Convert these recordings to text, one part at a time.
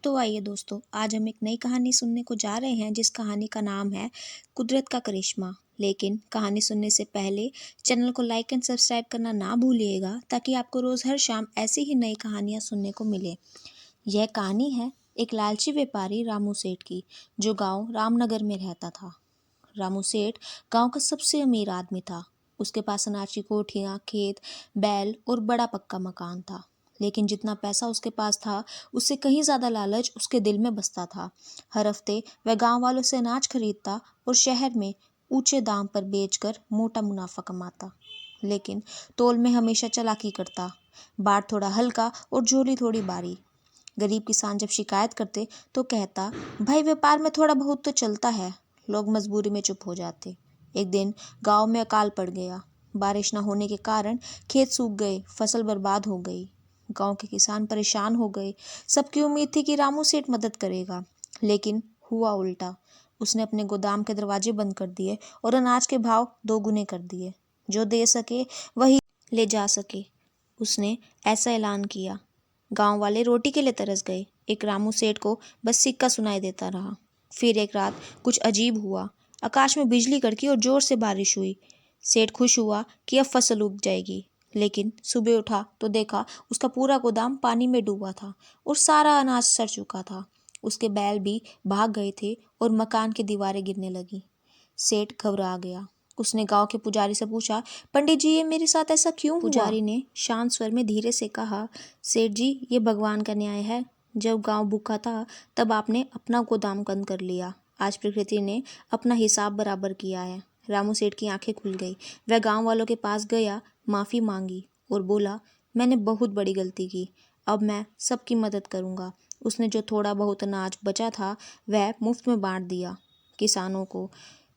तो आइए दोस्तों, आज हम एक नई कहानी सुनने को जा रहे हैं जिस कहानी का नाम है कुदरत का करिश्मा। लेकिन कहानी सुनने से पहले चैनल को लाइक एंड सब्सक्राइब करना ना भूलिएगा ताकि आपको रोज़ हर शाम ऐसी ही नई कहानियाँ सुनने को मिले। यह कहानी है एक लालची व्यापारी रामू सेठ की, जो गांव रामनगर में रहता था। रामू सेठ गांव का सबसे अमीर आदमी था। उसके पास अनाज की कोठियाँ, खेत, बैल और बड़ा पक्का मकान था। लेकिन जितना पैसा उसके पास था, उससे कहीं ज़्यादा लालच उसके दिल में बसता था। हर हफ्ते वह गांव वालों से अनाज खरीदता और शहर में ऊंचे दाम पर बेचकर मोटा मुनाफा कमाता। लेकिन तौल में हमेशा चालाकी करता, बाट थोड़ा हल्का और झोली थोड़ी भारी। गरीब किसान जब शिकायत करते तो कहता, भाई व्यापार में थोड़ा बहुत तो चलता है। लोग मजबूरी में चुप हो जाते। एक दिन गांव में अकाल पड़ गया। बारिश न होने के कारण खेत सूख गए, फसल बर्बाद हो गई। गांव के किसान परेशान हो गए। सबकी उम्मीद थी कि रामू सेठ मदद करेगा, लेकिन हुआ उल्टा। उसने अपने गोदाम के दरवाजे बंद कर दिए और अनाज के भाव दोगुने कर दिए। जो दे सके वही ले जा सके, उसने ऐसा ऐलान किया। गांव वाले रोटी के लिए तरस गए। एक रामू सेठ को बस सिक्का सुनाई देता रहा। फिर एक रात कुछ अजीब हुआ। आकाश में बिजली कड़की और जोर से बारिश हुई। सेठ खुश हुआ कि अब फसल उग जाएगी, लेकिन सुबह उठा तो देखा उसका पूरा गोदाम पानी में डूबा था और सारा अनाज सड़ चुका था। उसके बैल भी भाग गए थे और मकान की दीवारें गिरने लगी। सेठ घबरा गया। उसने गांव के पुजारी से पूछा, पंडित जी, ये मेरे साथ ऐसा क्यों हुआ? पुजारी ने शांत स्वर में धीरे से कहा, सेठ जी, ये भगवान का न्याय है। जब गांव भूखा था तब आपने अपना गोदाम बंद कर लिया। आज प्रकृति ने अपना हिसाब बराबर किया है। रामू सेठ की आंखें खुल गई। वह गांव वालों के पास गया, माफ़ी मांगी और बोला, मैंने बहुत बड़ी गलती की। अब मैं सबकी मदद करूंगा। उसने जो थोड़ा बहुत अनाज बचा था वह मुफ्त में बांट दिया। किसानों को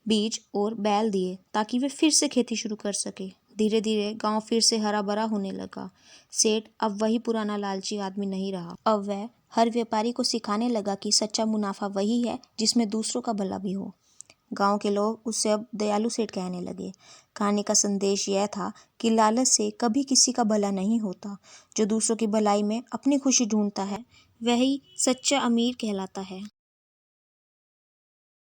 बीज और बैल दिए ताकि वे फिर से खेती शुरू कर सके। धीरे धीरे गांव फिर से हरा भरा होने लगा। सेठ अब वही पुराना लालची आदमी नहीं रहा। अब वह हर व्यापारी को सिखाने लगा कि सच्चा मुनाफा वही है जिसमें दूसरों का भला भी हो। गांव के लोग उससे अब दयालु सेठ कहने लगे। कहानी का संदेश यह था कि लालच से कभी किसी का भला नहीं होता। जो दूसरों की भलाई में अपनी खुशी ढूंढता है वही सच्चा अमीर कहलाता है।